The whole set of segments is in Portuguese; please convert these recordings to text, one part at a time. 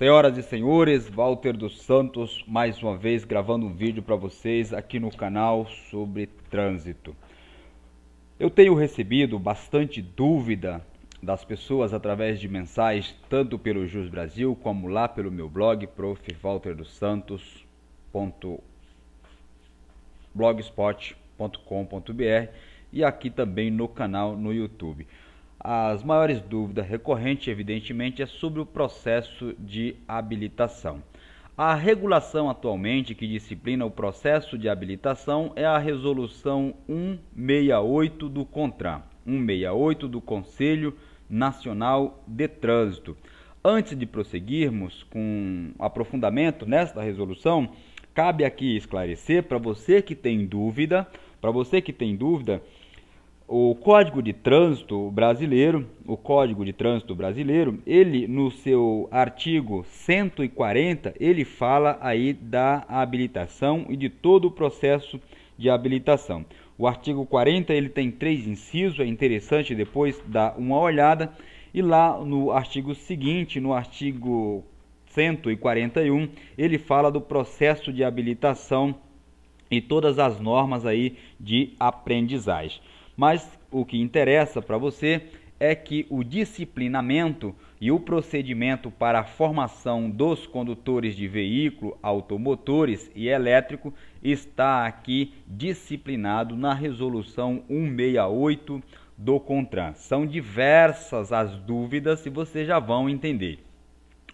Senhoras e senhores, Walter dos Santos, mais uma vez gravando um vídeo para vocês aqui no canal sobre trânsito. Eu tenho recebido bastante dúvida das pessoas através de mensagens, tanto pelo Jus Brasil como lá pelo meu blog, profwalterdossantos.blogspot.com.br e aqui também no canal no YouTube. As maiores dúvidas recorrentes, evidentemente, é sobre o processo de habilitação. A regulação atualmente que disciplina o processo de habilitação é a Resolução 168 do CONTRAN, 168 do Conselho Nacional de Trânsito. Antes de prosseguirmos com aprofundamento nesta resolução, cabe aqui esclarecer para você que tem dúvida, o Código de Trânsito Brasileiro, ele no seu artigo 140, ele fala aí da habilitação e de todo o processo de habilitação. O artigo 40, ele tem 3 incisos, é interessante depois dar uma olhada. E lá no artigo seguinte, no artigo 141, ele fala do processo de habilitação e todas as normas aí de aprendizagem. Mas o que interessa para você é que o disciplinamento e o procedimento para a formação dos condutores de veículo, automotores e elétrico está aqui disciplinado na Resolução 168 do CONTRAN. São diversas as dúvidas e vocês já vão entender.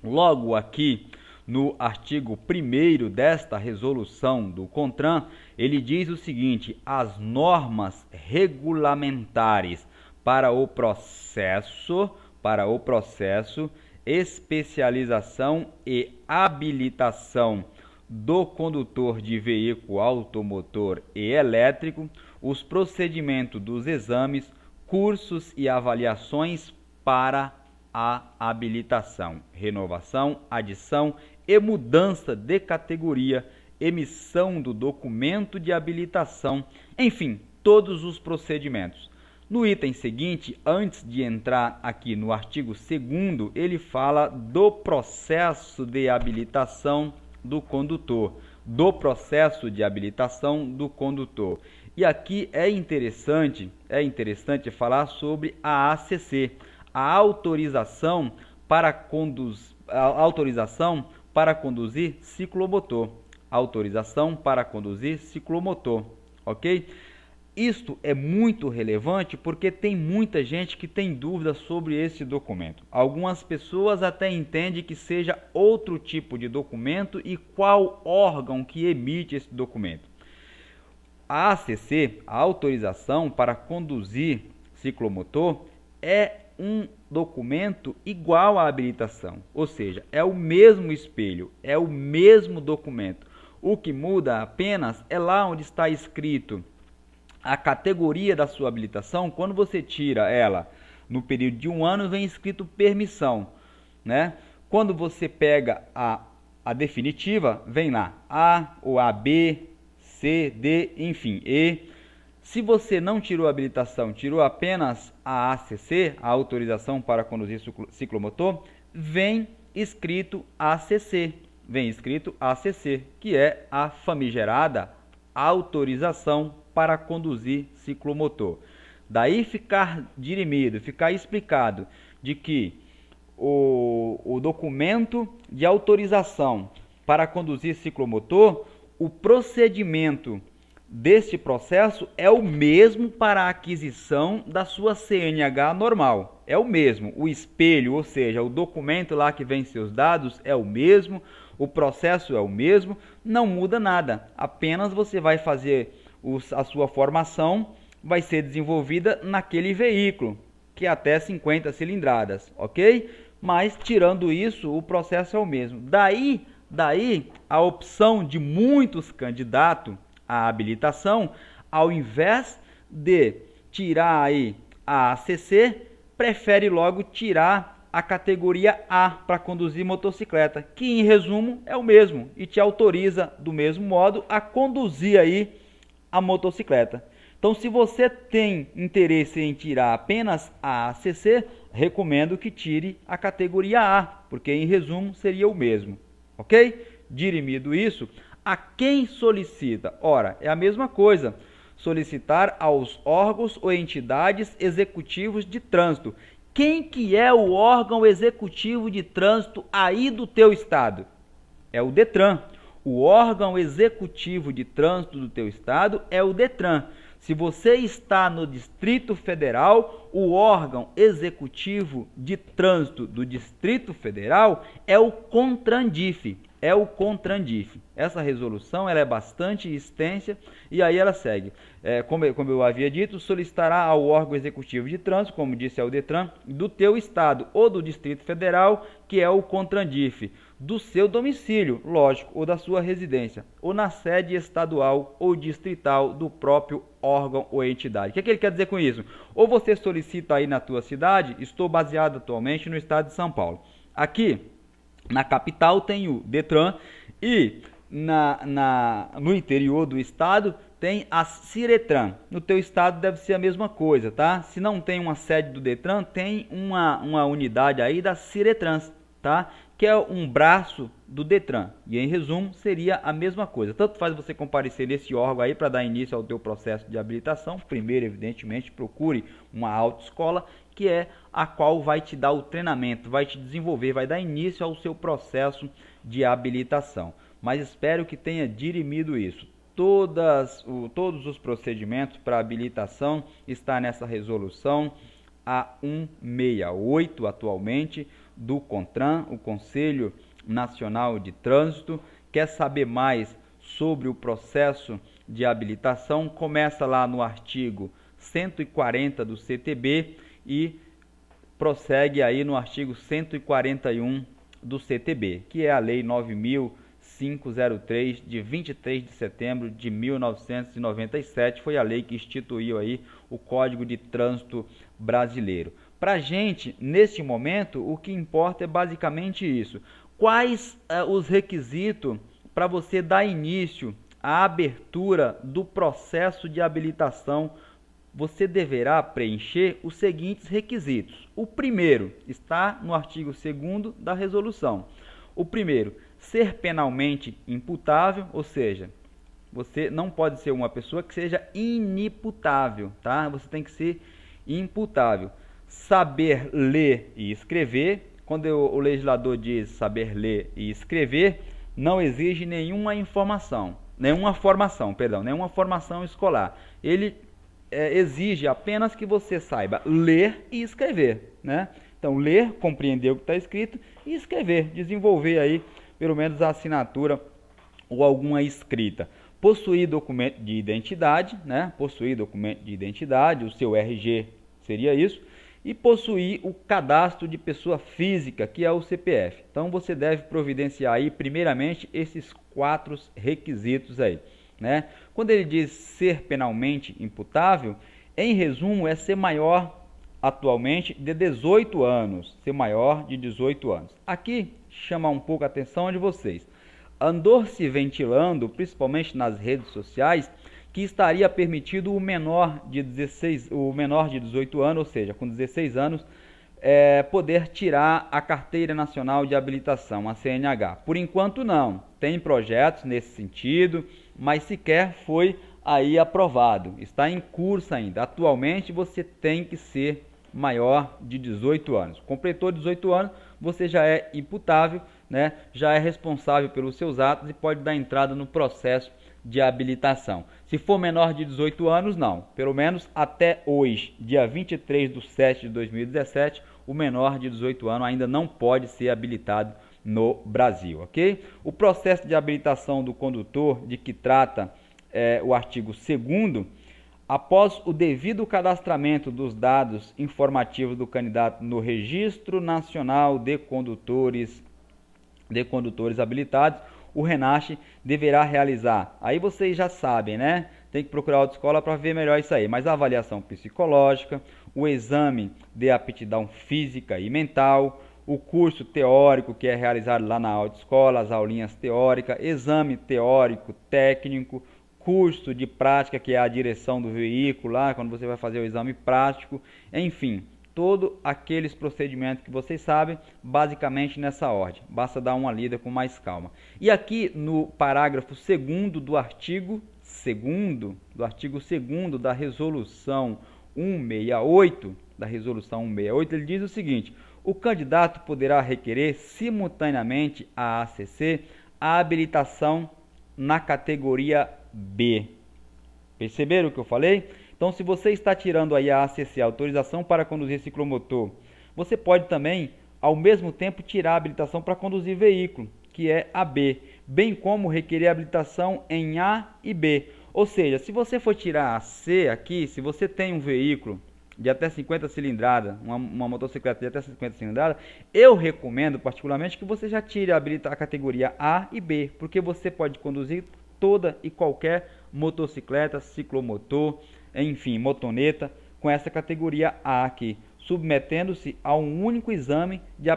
Logo aqui no artigo 1º desta resolução do CONTRAN, ele diz o seguinte: as normas regulamentares para o processo, especialização e habilitação do condutor de veículo automotor e elétrico, os procedimentos dos exames, cursos e avaliações para a habilitação, renovação, adição e mudança de categoria, emissão do documento de habilitação, enfim, todos os procedimentos. No item seguinte, antes de entrar aqui no artigo 2º, ele fala do processo de habilitação do condutor, E aqui é interessante falar sobre a ACC, a autorização para conduzir ciclomotor. Ok? Isto é muito relevante porque tem muita gente que tem dúvidas sobre esse documento. Algumas pessoas até entendem que seja outro tipo de documento e qual órgão que emite esse documento. A ACC, a autorização para conduzir ciclomotor, é um documento igual à habilitação, ou seja, é o mesmo espelho, é o mesmo documento. O que muda apenas é lá onde está escrito a categoria da sua habilitação. Quando você tira ela no período de 1 ano, vem escrito permissão, né? Quando você pega a definitiva, vem lá A ou A, B, C, D, enfim, E. Se você não tirou a habilitação, tirou apenas a ACC, a autorização para conduzir ciclomotor, vem escrito ACC, que é a famigerada autorização para conduzir ciclomotor. Daí ficar dirimido, ficar explicado de que o documento de autorização para conduzir ciclomotor, o procedimento deste processo é o mesmo para a aquisição da sua CNH normal. É o mesmo. O espelho, ou seja, o documento lá que vem seus dados é o mesmo, o processo é o mesmo, não muda nada. Apenas você vai fazer a sua formação, vai ser desenvolvida naquele veículo, que é até 50 cilindradas, ok? Mas tirando isso, o processo é o mesmo. Daí a opção de muitos candidatos a habilitação, ao invés de tirar aí a ACC, prefere logo tirar a categoria A para conduzir motocicleta, que em resumo é o mesmo e te autoriza do mesmo modo a conduzir aí a motocicleta. Então, se você tem interesse em tirar apenas a ACC, recomendo que tire a categoria A, porque em resumo seria o mesmo, ok? Dirimido isso, a quem solicita? Ora, é a mesma coisa, solicitar aos órgãos ou entidades executivos de trânsito. Quem que é o órgão executivo de trânsito aí do teu estado? É o DETRAN. O órgão executivo de trânsito do teu estado é o DETRAN. Se você está no Distrito Federal, o órgão executivo de trânsito do Distrito Federal é o CONTRANDIF. Essa resolução ela é bastante extensa e aí ela segue. Como eu havia dito, solicitará ao órgão executivo de trânsito, como disse, é o DETRAN, do teu estado ou do Distrito Federal, que é o CONTRANDIF, do seu domicílio, lógico, ou da sua residência, ou na sede estadual ou distrital do próprio órgão ou entidade. O que ele quer dizer com isso? Ou você solicita aí na tua cidade, estou baseado atualmente no estado de São Paulo. Aqui, na capital tem o DETRAN e no interior do estado tem a CIRETRAN. No teu estado deve ser a mesma coisa, tá? Se não tem uma sede do DETRAN, tem uma unidade aí da CIRETRANS, tá? Que é um braço do DETRAN. E em resumo, seria a mesma coisa. Tanto faz você comparecer nesse órgão aí para dar início ao teu processo de habilitação. Primeiro, evidentemente, procure uma autoescola, que é a qual vai te dar o treinamento, vai te desenvolver, vai dar início ao seu processo de habilitação. Mas espero que tenha dirimido isso. Todos os procedimentos para habilitação está nessa resolução A168 atualmente, do CONTRAN, o Conselho Nacional de Trânsito. Quer saber mais sobre o processo de habilitação? Começa lá no artigo 140 do CTB e prossegue aí no artigo 141 do CTB, que é a Lei 9.503, de 23 de setembro de 1997, foi a lei que instituiu aí o Código de Trânsito Brasileiro. Para a gente, neste momento, o que importa é basicamente isso. Quais os requisitos para você dar início à abertura do processo de habilitação? Você deverá preencher os seguintes requisitos. O primeiro está no artigo 2º da resolução. O primeiro, ser penalmente imputável, ou seja, você não pode ser uma pessoa que seja inimputável, tá? Você tem que ser imputável. Saber ler e escrever. Quando o legislador diz saber ler e escrever, não exige nenhuma formação escolar. Ele exige apenas que você saiba ler e escrever, né? Então, ler, compreender o que está escrito e escrever, desenvolver aí pelo menos a assinatura ou alguma escrita. Possuir documento de identidade, né? O seu RG seria isso. E possuir o cadastro de pessoa física, que é o CPF. Então, você deve providenciar aí, primeiramente, esses 4 requisitos aí, né? Quando ele diz ser penalmente imputável, em resumo, é ser maior atualmente de 18 anos, ser maior de 18 anos. Aqui, chama um pouco a atenção de vocês. Andou se ventilando, principalmente nas redes sociais, que estaria permitido o menor de 18 anos, ou seja, com 16 anos, poder tirar a Carteira Nacional de Habilitação, a CNH. Por enquanto não, tem projetos nesse sentido, mas sequer foi aí aprovado, está em curso ainda. Atualmente você tem que ser maior de 18 anos. Completou 18 anos, você já é imputável, né? Já é responsável pelos seus atos e pode dar entrada no processo de habilitação. Se for menor de 18 anos, não. Pelo menos até hoje, dia 23/7/2017, o menor de 18 anos ainda não pode ser habilitado no Brasil, ok? O processo de habilitação do condutor, de que trata o artigo 2º, após o devido cadastramento dos dados informativos do candidato no Registro Nacional de Condutores Habilitados, o RENACH deverá realizar, aí vocês já sabem, né? Tem que procurar a autoescola para ver melhor isso aí, mas a avaliação psicológica, o exame de aptidão física e mental, o curso teórico que é realizado lá na autoescola, as aulinhas teóricas, exame teórico técnico, curso de prática, que é a direção do veículo lá, quando você vai fazer o exame prático, enfim, todos aqueles procedimentos que vocês sabem, basicamente nessa ordem. Basta dar uma lida com mais calma. E aqui no parágrafo 2º do artigo 2º da resolução 168, ele diz o seguinte: o candidato poderá requerer simultaneamente à ACC a habilitação na categoria B. Perceberam o que eu falei? Então, se você está tirando aí a ACC, a autorização para conduzir ciclomotor, você pode também, ao mesmo tempo, tirar a habilitação para conduzir veículo, que é a B, bem como requerer habilitação em A e B. Ou seja, se você for tirar a C aqui, se você tem um veículo de até 50 cilindradas, uma motocicleta de até 50 cilindradas, eu recomendo particularmente que você já tire a categoria A e B, porque você pode conduzir toda e qualquer motocicleta, ciclomotor, enfim, motoneta, com essa categoria A aqui, submetendo-se a um único exame de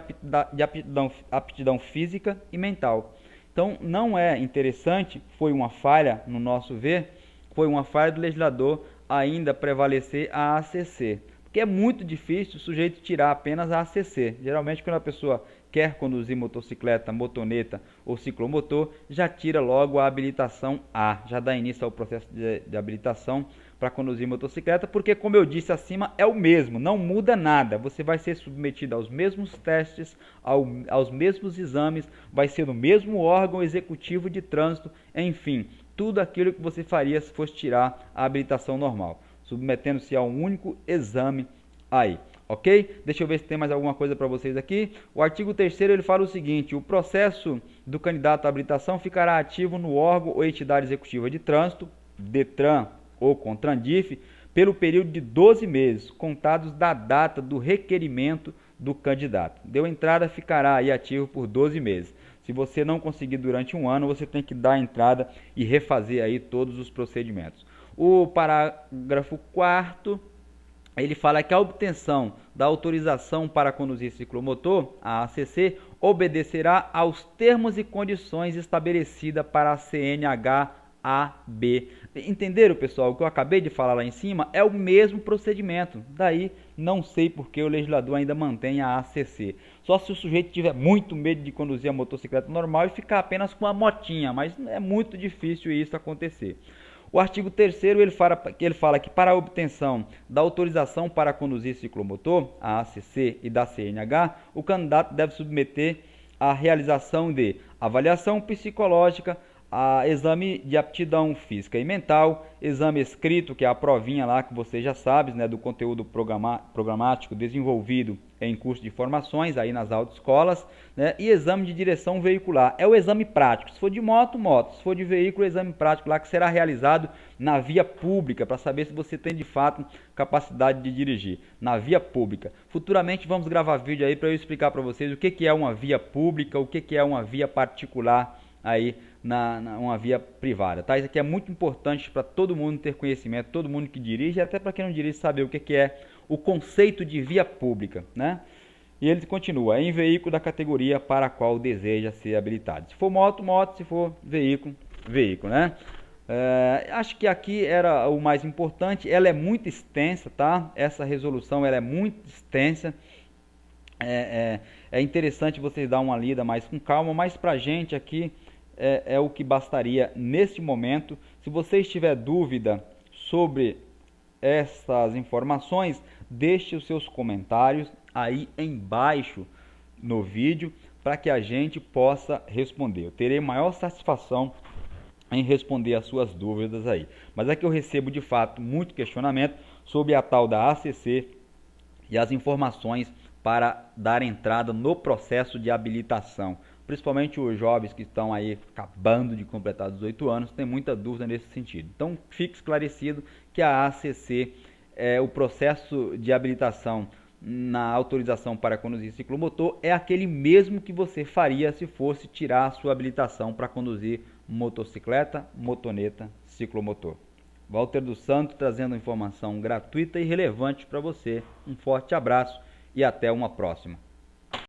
aptidão física e mental. Então, não é interessante, foi uma falha, no nosso ver, foi uma falha do legislador ainda prevalecer a ACC, porque é muito difícil o sujeito tirar apenas a ACC. Geralmente, quando a pessoa quer conduzir motocicleta, motoneta ou ciclomotor, já tira logo a habilitação A, já dá início ao processo de habilitação para conduzir motocicleta, porque, como eu disse acima, é o mesmo, não muda nada. Você vai ser submetido aos mesmos testes, aos mesmos exames, vai ser no mesmo órgão executivo de trânsito, enfim, tudo aquilo que você faria se fosse tirar a habilitação normal, submetendo-se a um único exame aí. Ok? Deixa eu ver se tem mais alguma coisa para vocês aqui. O artigo 3º ele fala o seguinte: o processo do candidato à habilitação ficará ativo no órgão ou entidade executiva de trânsito, DETRAN ou CONTRANDIF, pelo período de 12 meses, contados da data do requerimento do candidato. Deu entrada, ficará aí ativo por 12 meses. Se você não conseguir durante um ano, você tem que dar entrada e refazer aí todos os procedimentos. O parágrafo 4º, ele fala que a obtenção da autorização para conduzir ciclomotor, a ACC, obedecerá aos termos e condições estabelecidas para a CNH-AB. Entenderam, pessoal? O que eu acabei de falar lá em cima é o mesmo procedimento. Daí, não sei por que o legislador ainda mantém a ACC. Só se o sujeito tiver muito medo de conduzir a motocicleta normal e ficar apenas com a motinha, mas é muito difícil isso acontecer. O artigo 3º ele fala que para a obtenção da autorização para conduzir ciclomotor, a ACC e da CNH, o candidato deve submeter a realização de avaliação psicológica, a exame de aptidão física e mental, exame escrito, que é a provinha lá que você já sabe, né, do conteúdo programático desenvolvido em curso de formações, aí nas autoescolas, né, e exame de direção veicular. É o exame prático. Se for de moto, moto. Se for de veículo, exame prático lá que será realizado na via pública, para saber se você tem de fato capacidade de dirigir na via pública. Futuramente vamos gravar vídeo aí para eu explicar para vocês o que é uma via pública, o que é uma via particular aí uma via privada, tá? Isso aqui é muito importante para todo mundo ter conhecimento, todo mundo que dirige, até para quem não dirige saber o que é o conceito de via pública, né? E ele continua: em veículo da categoria para a qual deseja ser habilitado. Se for moto, moto; se for veículo, veículo, né? Acho que aqui era o mais importante. Ela é muito extensa, tá? Essa resolução ela é muito extensa. É interessante vocês dar uma lida mais com calma, mas para a gente aqui é o que bastaria neste momento. Se você tiver dúvida sobre essas informações, deixe os seus comentários aí embaixo no vídeo para que a gente possa responder. Eu terei maior satisfação em responder as suas dúvidas aí. Mas é que eu recebo de fato muito questionamento sobre a tal da ACC e as informações para dar entrada no processo de habilitação. Principalmente os jovens que estão aí acabando de completar 18 anos, tem muita dúvida nesse sentido. Então, fique esclarecido que a ACC, o processo de habilitação na autorização para conduzir ciclomotor, é aquele mesmo que você faria se fosse tirar a sua habilitação para conduzir motocicleta, motoneta, ciclomotor. Walter dos Santos trazendo informação gratuita e relevante para você. Um forte abraço e até uma próxima.